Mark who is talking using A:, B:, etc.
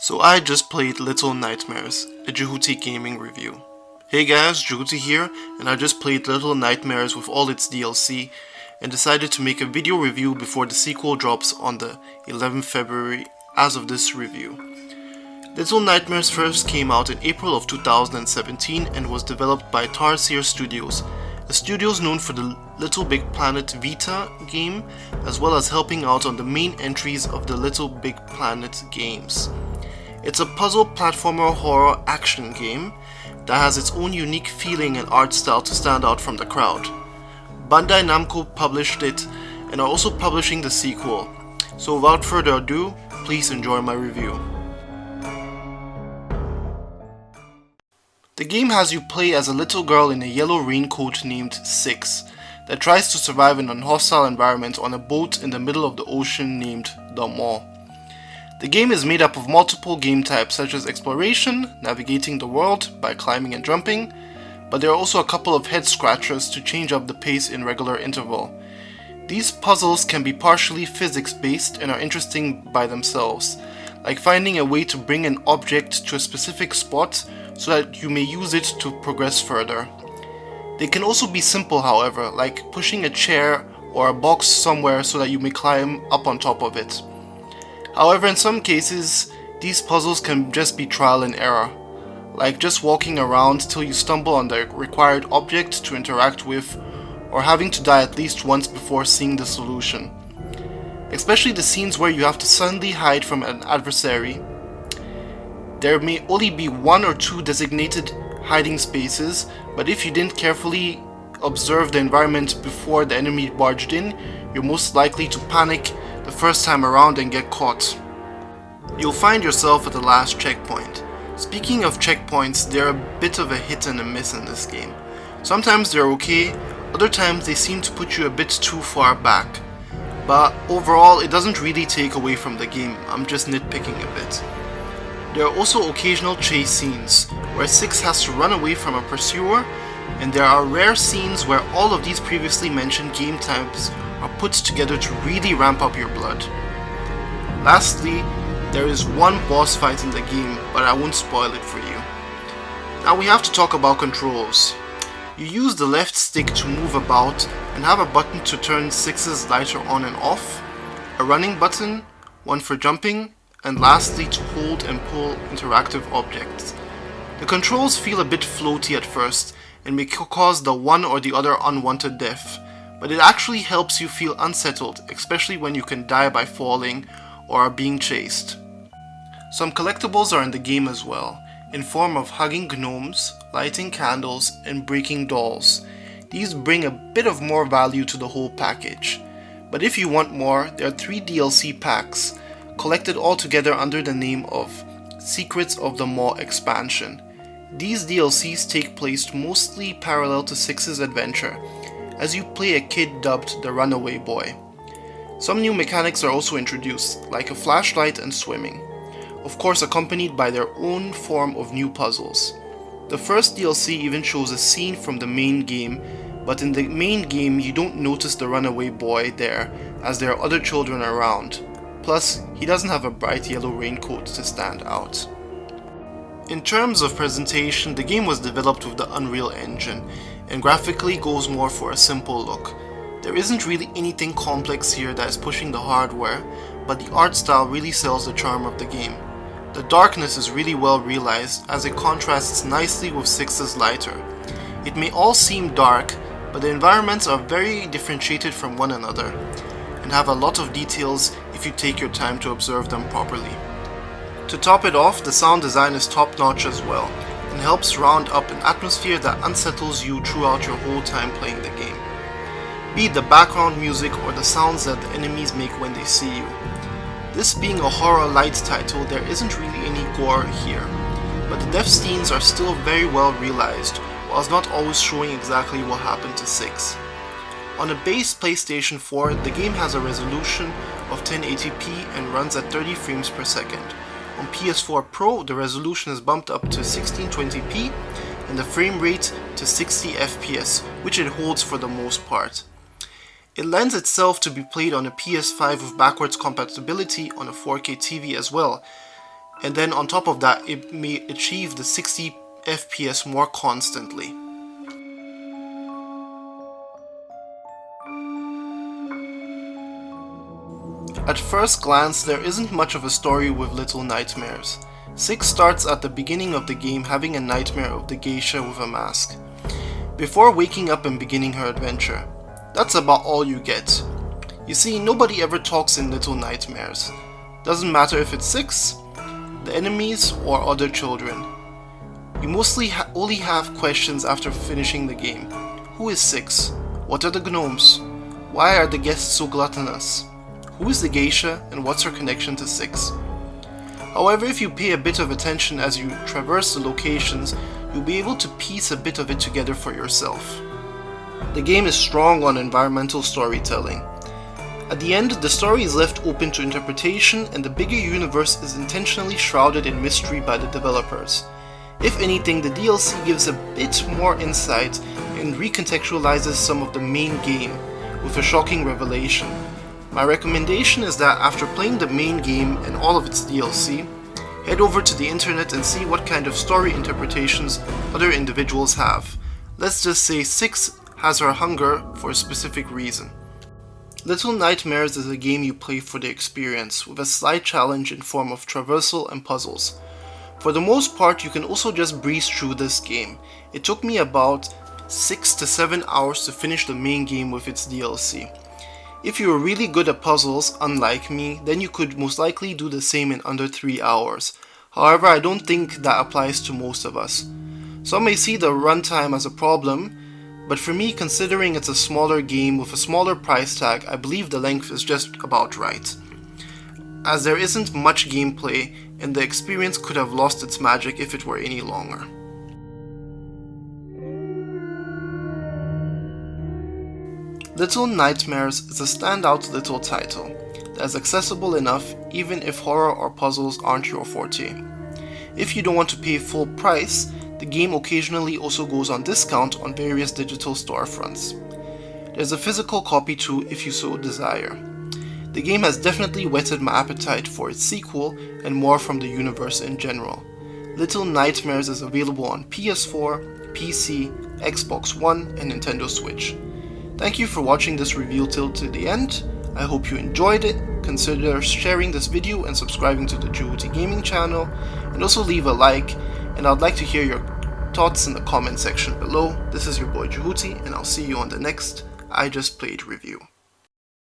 A: So I just played Little Nightmares, a Jehuty Gaming review. Hey guys, Jehuty here, and I just played Little Nightmares with all its DLC and decided to make a video review before the sequel drops on the 11th February as of this review. Little Nightmares first came out in April of 2017 and was developed by Tarsier Studios, a studio known for the Little Big Planet Vita game, as well as helping out on the main entries of the Little Big Planet games. It's a puzzle platformer horror action game that has its own unique feeling and art style to stand out from the crowd. Bandai Namco published it and are also publishing the sequel, so without further ado, please enjoy my review. The game has you play as a little girl in a yellow raincoat named Six that tries to survive in an hostile environment on a boat in the middle of the ocean named the Maw. The game is made up of multiple game types such as exploration, navigating the world by climbing and jumping, but there are also a couple of head scratchers to change up the pace in regular interval. These puzzles can be partially physics based and are interesting by themselves, like finding a way to bring an object to a specific spot so that you may use it to progress further. They can also be simple, however, like pushing a chair or a box somewhere so that you may climb up on top of it. However, in some cases, these puzzles can just be trial and error, like just walking around till you stumble on the required object to interact with, or having to die at least once before seeing the solution. Especially the scenes where you have to suddenly hide from an adversary. There may only be one or two designated hiding spaces, but if you didn't carefully observe the environment before the enemy barged in, you're most likely to panic the first time around and get caught. You'll find yourself at the last checkpoint. Speaking of checkpoints, they're a bit of a hit and a miss in this game. Sometimes they're okay, other times they seem to put you a bit too far back. But overall, it doesn't really take away from the game, I'm just nitpicking a bit. There are also occasional chase scenes, where Six has to run away from a pursuer, and there are rare scenes where all of these previously mentioned game types are put together to really ramp up your blood. Lastly, there is one boss fight in the game, but I won't spoil it for you. Now we have to talk about controls. You use the left stick to move about and have a button to turn Six's lighter on and off, a running button, one for jumping, and lastly to hold and pull interactive objects. The controls feel a bit floaty at first and may cause the one or the other unwanted death, but it actually helps you feel unsettled, especially when you can die by falling or are being chased. Some collectibles are in the game as well, in form of hugging gnomes, lighting candles, and breaking dolls. These bring a bit of more value to the whole package. But if you want more, there are 3 DLC packs, collected all together under the name of Secrets of the Maw expansion. These DLCs take place mostly parallel to Six's adventure, as you play a kid dubbed the Runaway Boy. Some new mechanics are also introduced, like a flashlight and swimming, of course accompanied by their own form of new puzzles. The first DLC even shows a scene from the main game, but in the main game you don't notice the Runaway Boy there, as there are other children around. Plus, he doesn't have a bright yellow raincoat to stand out. In terms of presentation, the game was developed with the Unreal Engine, and graphically goes more for a simple look. There isn't really anything complex here that is pushing the hardware, but the art style really sells the charm of the game. The darkness is really well realized, as it contrasts nicely with Six's lighter. It may all seem dark, but the environments are very differentiated from one another, and have a lot of details if you take your time to observe them properly. To top it off, the sound design is top notch as well, and helps round up an atmosphere that unsettles you throughout your whole time playing the game. Be it the background music or the sounds that the enemies make when they see you. This being a horror light title, there isn't really any gore here, but the death scenes are still very well realized, whilst not always showing exactly what happened to Six. On a base PlayStation 4, the game has a resolution of 1080p and runs at 30 frames per second. On PS4 Pro, the resolution is bumped up to 1620p and the frame rate to 60 FPS, which it holds for the most part. It lends itself to be played on a PS5 with backwards compatibility on a 4K TV as well, and then on top of that it may achieve the 60 FPS more constantly. At first glance, there isn't much of a story with Little Nightmares. 6 starts at the beginning of the game having a nightmare of the geisha with a mask, before waking up and beginning her adventure. That's about all you get. You see, nobody ever talks in Little Nightmares. Doesn't matter if it's 6, the enemies, or other children. You mostly only have questions after finishing the game. Who is 6? What are the gnomes? Why are the guests so gluttonous? Who is the geisha and what's her connection to 6? However, if you pay a bit of attention as you traverse the locations, you'll be able to piece a bit of it together for yourself. The game is strong on environmental storytelling. At the end, the story is left open to interpretation and the bigger universe is intentionally shrouded in mystery by the developers. If anything, the DLC gives a bit more insight and recontextualizes some of the main game with a shocking revelation. My recommendation is that after playing the main game and all of its DLC, head over to the internet and see what kind of story interpretations other individuals have. Let's just say 6 has her hunger for a specific reason. Little Nightmares is a game you play for the experience, with a slight challenge in form of traversal and puzzles. For the most part, you can also just breeze through this game. It took me about 6 to 7 hours to finish the main game with its DLC. If you are really good at puzzles, unlike me, then you could most likely do the same in under 3 hours. However, I don't think that applies to most of us. Some may see the runtime as a problem, but for me, considering it's a smaller game with a smaller price tag, I believe the length is just about right. As there isn't much gameplay, and the experience could have lost its magic if it were any longer. Little Nightmares is a standout little title that is accessible enough even if horror or puzzles aren't your forte. If you don't want to pay full price, the game occasionally also goes on discount on various digital storefronts. There's a physical copy too if you so desire. The game has definitely whetted my appetite for its sequel and more from the universe in general. Little Nightmares is available on PS4, PC, Xbox One, and Nintendo Switch. Thank you for watching this review till to the end. I hope you enjoyed it. Consider sharing this video and subscribing to the Jehuty Gaming channel, and also leave a like, and I'd like to hear your thoughts in the comment section below. This is your boy Jehuty, and I'll see you on the next I Just Played review.